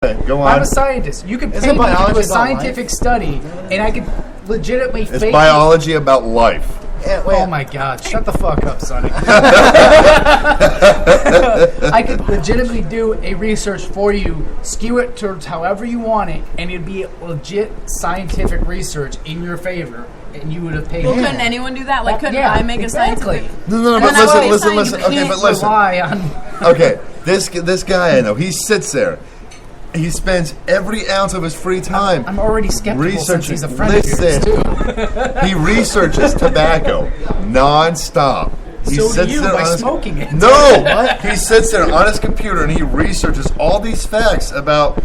Go on. I'm a scientist. You could pay me to do a scientific study, and I could legitimately fake It's biology about life. Yeah, oh my God! Shut the fuck up, Sonny. I could legitimately do a research for you, skew it towards however you want it, and it'd be legit scientific research in your favor, and you would have paid. Well, couldn't anyone do that? Like, couldn't I make a scientific? No, but listen. Okay, but listen. Okay, this guy I know, he sits there. He spends every ounce of his free time. I'm already skeptical since he's a friend of yours, too. He researches tobacco nonstop. He so sits do you there by smoking it. No! He sits there on his computer and he researches all these facts about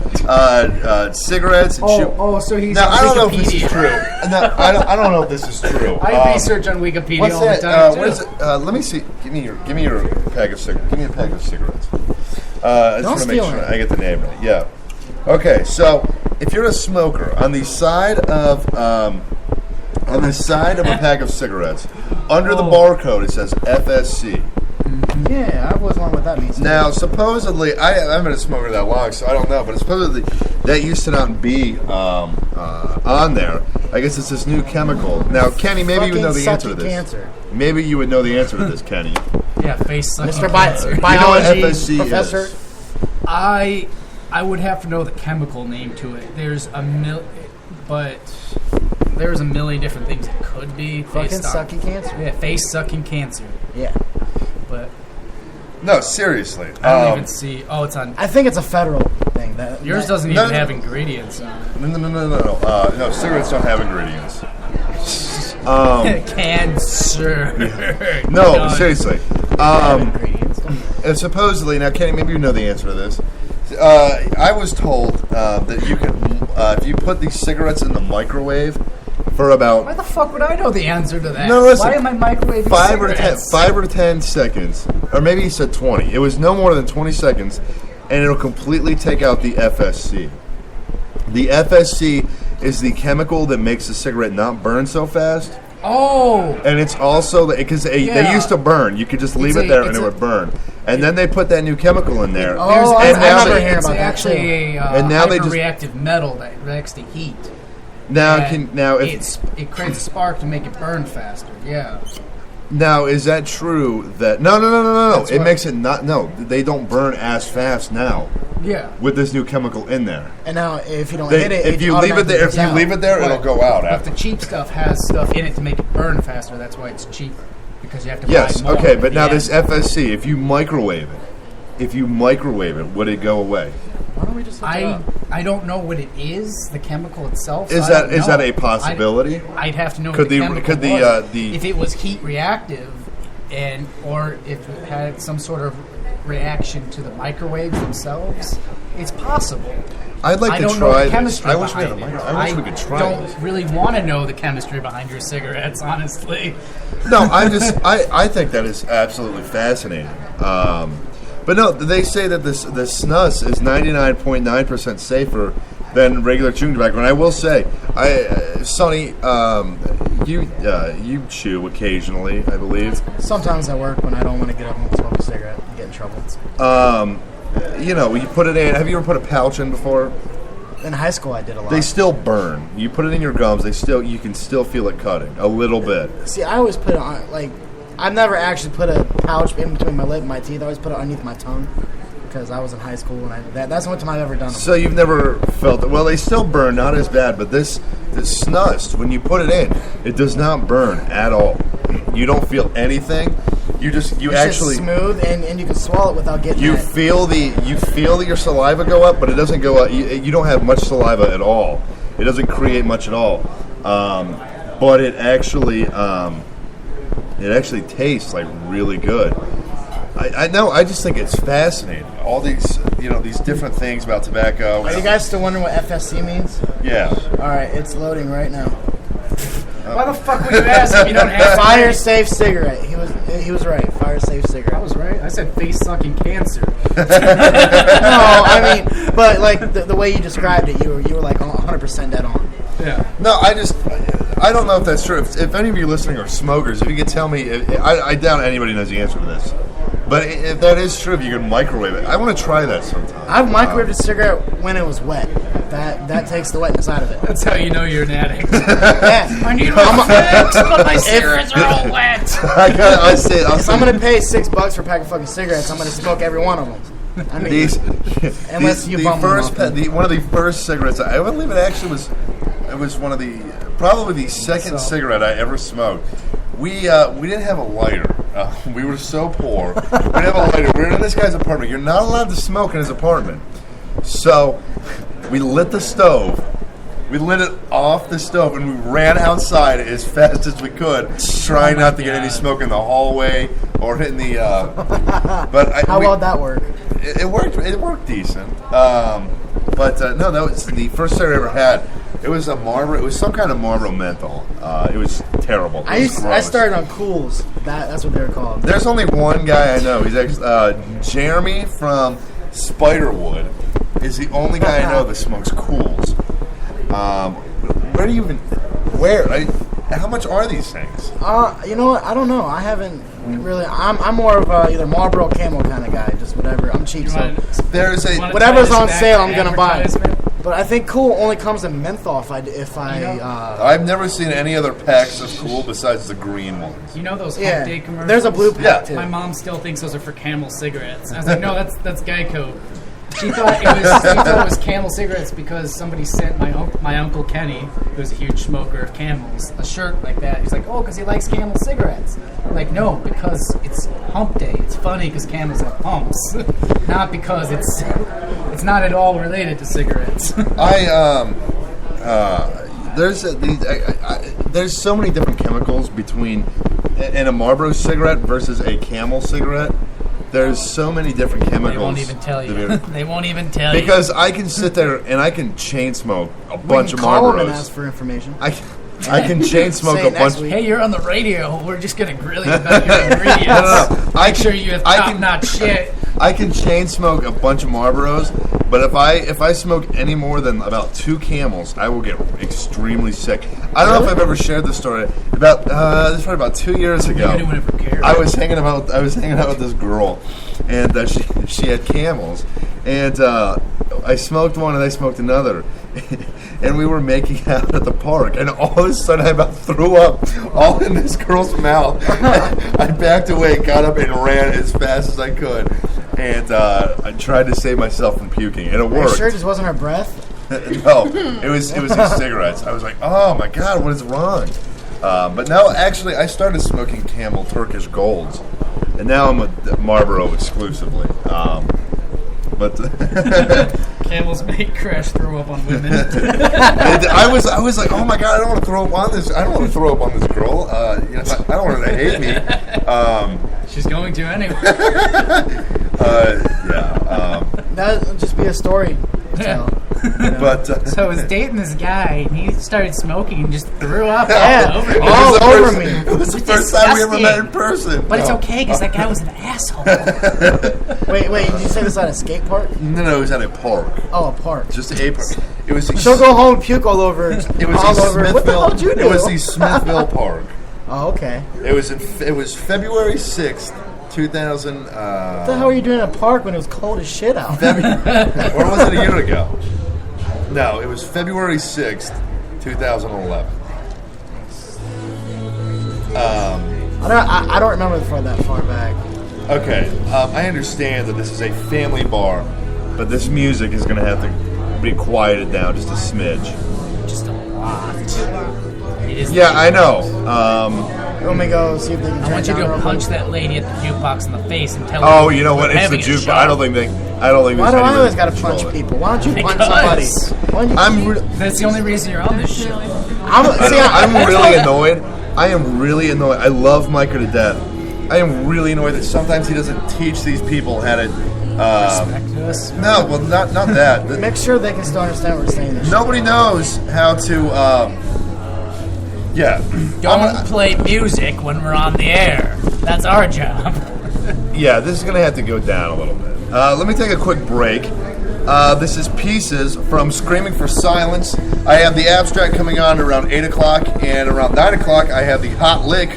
cigarettes and so he's now, on I don't know if Wikipedia. this is true. No, I don't know if this is true. I research on Wikipedia all the time, what is it? Let me see. Give me your pack of cigarettes. Give me a pack of cigarettes. I just want to make sure I get the name right. Yeah. Okay, so if you're a smoker, on the side of a pack of cigarettes, under the barcode it says FSC. Mm-hmm. Yeah, I was wondering what that means. Now, supposedly, I haven't been a smoker that long, so I don't know, but supposedly that used to not be on there. I guess it's this new chemical. Now, Kenny, maybe you would know the answer to this. Cancer. Maybe you would know the answer to this, Kenny. Yeah, face sucking Mr. cancer. Biology FSC professor. Is. I would have to know the chemical name to it. There's a million different things it could be. Fucking sucking cancer. Yeah, face sucking cancer. Yeah. But no, seriously. I don't even see. Oh, it's on. I think it's a federal thing. Yours doesn't even have ingredients on it. No, cigarettes don't have ingredients. Cancer. No, seriously. And supposedly, now Kenny, maybe you know the answer to this. I was told that you can, if you put these cigarettes in the microwave for about... Why the fuck would I know the answer to that? No, listen. Why am I microwaving 5 or 10 seconds, or maybe he said 20. It was no more than 20 seconds, and it'll completely take out the FSC. The FSC is the chemical that makes the cigarette not burn so fast. Oh! And it's also because they used to burn. You could just leave it there and it would burn. And then they put that new chemical in there. I remember hearing about that. Actually a reactive metal that reacts to heat. It creates a spark to make it burn faster. Yeah. Now, is that true? That no. It makes it not. No, they don't burn as fast now. Yeah. With this new chemical in there. And now, if you don't hit it, if you leave it there, it'll go out. But the cheap stuff has stuff in it to make it burn faster. That's why it's cheaper, because you have to buy more. Okay, but now this FSC, if you microwave it, would it go away? Why don't we just I don't know what it is. The chemical itself. Is that a possibility? I'd have to know. Could if it was heat reactive, or if it had some sort of reaction to the microwaves themselves, it's possible. I'd like to try this. I wish we could try it. I this. don't really want to know the chemistry behind your cigarettes, honestly. No, I think that is absolutely fascinating. But no, they say that the snus is 99.9% safer than regular chewing tobacco. And I will say, Sonny, you chew occasionally, I believe. Sometimes at work when I don't want to get up and smoke a cigarette and get in trouble. You put it in. Have you ever put a pouch in before? In high school, I did a lot. They still burn. You put it in your gums. You can still feel it cutting a little bit. See, I always put it on I've never actually put a pouch in between my lip and my teeth. I always put it underneath my tongue because I was in high school, and that's the only time I've ever done it. So you've never felt it? Well, they still burn, not as bad, but this snus, when you put it in, it does not burn at all. You don't feel anything. It's actually just smooth, and you can swallow it without getting. You feel your saliva go up, but it doesn't go up. You don't have much saliva at all. It doesn't create much at all. But it actually tastes like really good. I know. I just think it's fascinating. All these different things about tobacco. Are you guys still wondering what FSC means? Yeah. All right, it's loading right now. Why the fuck would you ask if you don't have fire safe cigarette? He was right. Fire safe cigarette. I was right. I said face sucking cancer. No, I mean, but the way you described it, you were like 100% dead on. Yeah. No, I don't know if that's true. If any of you listening are smokers, if you could tell me, I doubt anybody knows the answer to this. But if that is true, if you can microwave it, I want to try that sometime. I've microwaved a cigarette when it was wet. That takes the wetness out of it. That's how you know you're an addict. Yeah. I need my fix, but my cigarettes are all wet. If I'm gonna pay $6 for a pack of fucking cigarettes, I'm gonna smoke every one of them. I mean, unless you bum one of the first cigarettes I believe it actually was. It was probably the second cigarette I ever smoked. We didn't have a lighter. We were so poor. We didn't have a lighter. We were in this guy's apartment. You're not allowed to smoke in his apartment. So we lit the stove. We lit it off the stove, and we ran outside as fast as we could, trying not to get any smoke in the hallway or hitting the. How well did that work? It worked. It worked decent. No, that was the first cigarette I ever had. It was a Marlboro. It was some kind of Marlboro menthol. It was terrible. I started on Cools. That's what they were called. There's only one guy I know. He's actually Jeremy from Spiderwood is the only guy I know that smokes Cools. Where do you even? Where? How much are these things? You know what? I don't know. I haven't really. I'm more of either Marlboro Camel kind of guy. Just whatever. I'm cheap, so there's whatever's on sale, I'm gonna buy. But I think Cool only comes in menthol. I've never seen any other packs of Cool besides the green ones. You know those Hump Day commercials? There's a blue pack too. My mom still thinks those are for Camel cigarettes. I was like, no, that's Geico. She thought it was Camel cigarettes because somebody sent my uncle Kenny, who's a huge smoker of Camels, a shirt like that. He's like, oh, because he likes Camel cigarettes. I'm like, no, because it's Hump Day. It's funny because Camels have humps, not because it's not at all related to cigarettes. There's so many different chemicals between in a Marlboro cigarette versus a Camel cigarette. There's so many different chemicals. They won't even tell you. They won't even tell you. Because I can sit there and I can chain smoke a bunch of Marlboros. Call them and ask for information. I can chain smoke a bunch. Hey, you're on the radio. We're just gonna grill you about your ingredients. Make sure you have top-notch shit. I can chain smoke a bunch of Marlboros, but if I smoke any more than about 2 Camels, I will get extremely sick. I don't know if I've ever shared this story. This was probably about 2 years ago. Anyone ever cared? I was hanging out with this girl, and she had Camels, and I smoked one and I smoked another. And we were making out at the park, and all of a sudden I about threw up all in this girl's mouth. I backed away, got up, and ran as fast as I could. And I tried to save myself from puking, and it worked. Are you sure it just wasn't her breath? No, it was the cigarettes. I was like, oh my God, what is wrong? But now, actually, I started smoking Camel Turkish Golds, and now I'm a Marlboro exclusively. But Camels make Crash throw up on women. I was like, oh my God, I don't want to throw up on this. I don't want to throw up on this girl. I don't want her to hate me. She's going to anyway. That'll just be a story to tell. But so I was dating this guy, and he started smoking and just threw up all over me. It was the first time we ever met in person. But it's okay, because that guy was an asshole. Wait, did you say this at a skate park? No, it was at a park. Oh, a park. Just a park. It was. She'll go home and puke all over. What the hell did you do? It was the Smithville Park. Oh, okay. It was February 6th. 2000. What the hell were you doing in a park when it was cold as shit out? Or was it a year ago? No, it was February 6th, 2011. I don't remember that far back. Okay, I understand that this is a family bar, but this music is going to have to be quieted down just a smidge. Just a lot. Yeah, I know. Let me go see if they can turn I want you to down go punch that lady at the jukebox in the face and tell her. Oh, you know what? It's the jukebox. I don't think. Why do I always got to punch people? Why don't you punch somebody? That's the only reason you're on this show. I'm really annoyed. I am really annoyed. I love Micah to death. I am really annoyed that sometimes he doesn't teach these people how to. Respect us. No, well, not that. Make sure they can still understand what we're saying. Nobody knows how to. Yeah. Don't play music when we're on the air. That's our job. Yeah, this is going to have to go down a little bit. Let me take a quick break. This is Pieces from Screaming for Silence. I have the abstract coming on around 8 o'clock, and around 9 o'clock I have the Hot Lick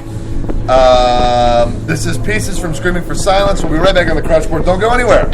This is Pieces from Screaming for Silence. We'll be right back on the Crash Report. Don't go anywhere.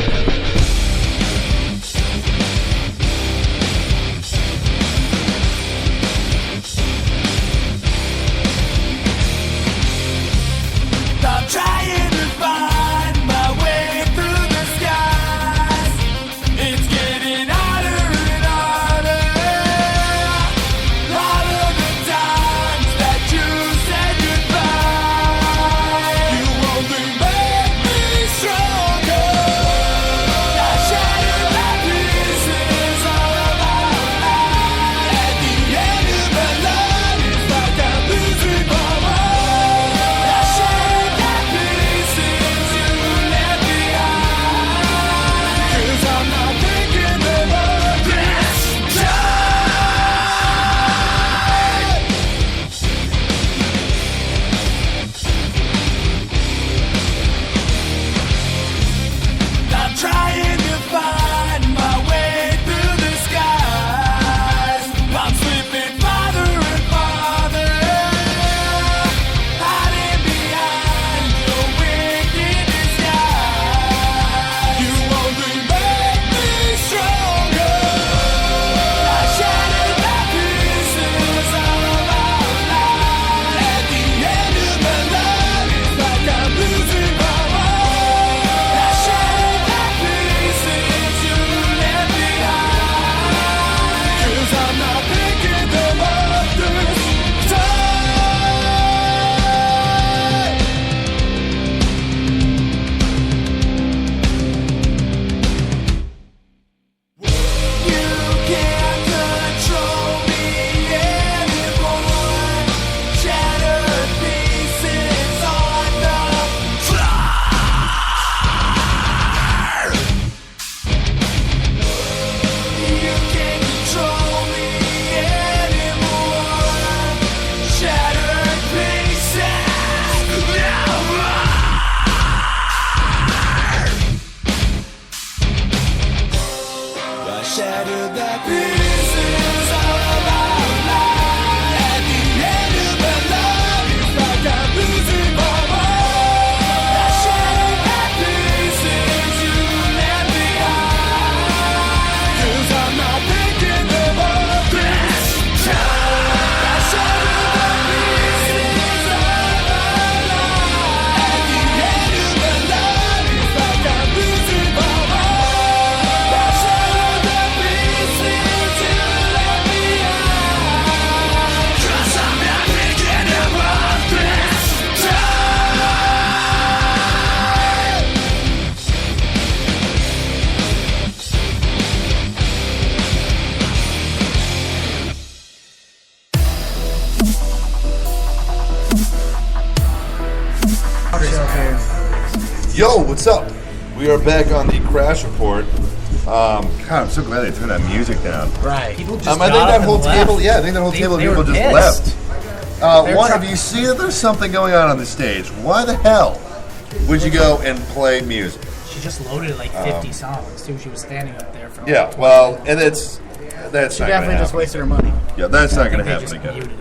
Yo, what's up? We are back on the Crash Report. God, I'm so glad they turned that music down. Right. People just I think that whole table, I think that whole table of people just left. One, if you see that there's something going on the stage, why the hell would you go and play music? She just loaded like 50 songs too. She was standing up there for. Yeah, well, and that's She not definitely just wasted her money. Yeah, that's not going to They happen just again. muted it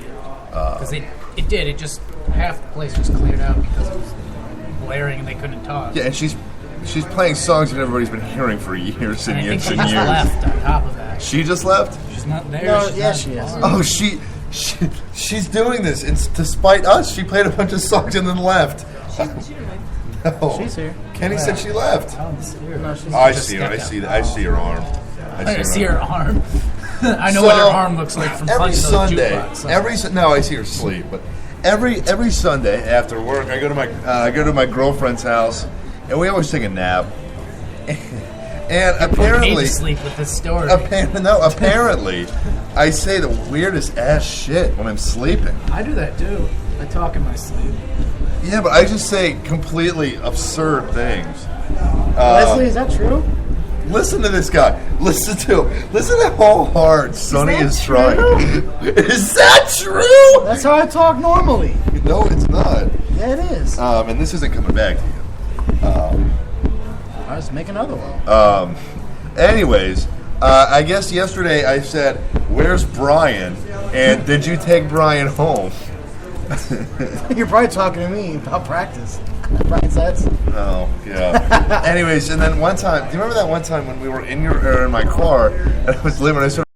because it did. It just half the place just cleared out because it was blaring and they couldn't talk. Yeah, and she's playing songs that everybody's been hearing for years and And I years think and she years. just left on top of that. She just left? She's not there. No, she's yeah, not she is. involved. Oh, she's doing this. It's despite us. She played a bunch of songs and then left. No. She's here. Kenny said she left. I don't see her. No, she's Oh, I just see her. I stepped see. I see her arm. I see her arm. I know what her arm looks like from every punching Sunday. those jukebox. No, I see her sleep. But every Sunday after work, I go to my girlfriend's house, and we always take a nap. And apparently, sleep with this story. Apparently, I say the weirdest ass shit when I'm sleeping. I do that too. I talk in my sleep. Yeah, but I just say completely absurd things. Leslie, is that true? Listen to this guy. Listen to how hard Sonny is trying. Is that true? That's how I talk normally. No, it's not. Yeah, it is. And this isn't coming back to you. I was making another one. Anyways, I guess yesterday I said, "Where's Brian?" And did you take Brian home? You're probably talking to me about practice. Brian says. Oh, yeah. Anyways, and then one time, do you remember that one time when we were in my car and I was living, I started